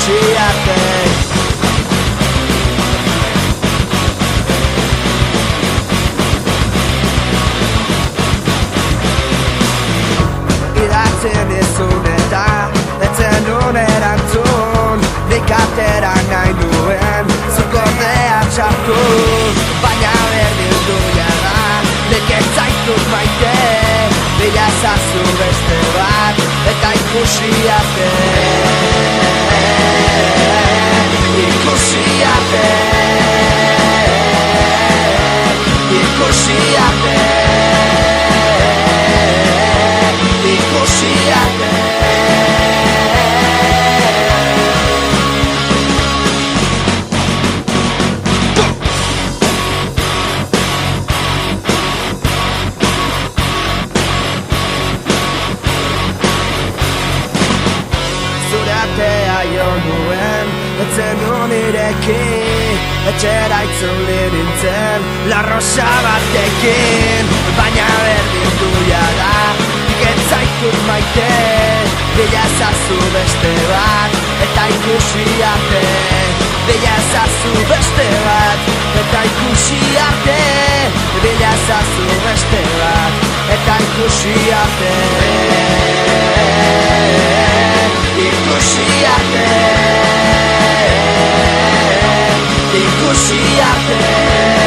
ikusi arte. Idatzen izun eta etzen nun erantzun, nik atera nahi nuen zukordea txartu, baina berdin duia da, nik ez zaitut maite, bila ezazu beste bat, eta ikusi arte. Ikusi arte. Ikusi arte. Ikusi arte. Zure atea jo nuen, etzen nun ireki, etxera itzuli nintzen, larrosa batekin, baina berdin duia da, nik ez zaitut maite, bila ezazu beste bat, eta ikusi arte. Bila ezazu beste bat, eta ikusi arte. Bila ezazu beste bat, eta ikusi arte. Ikusi arte. Ikusi arte.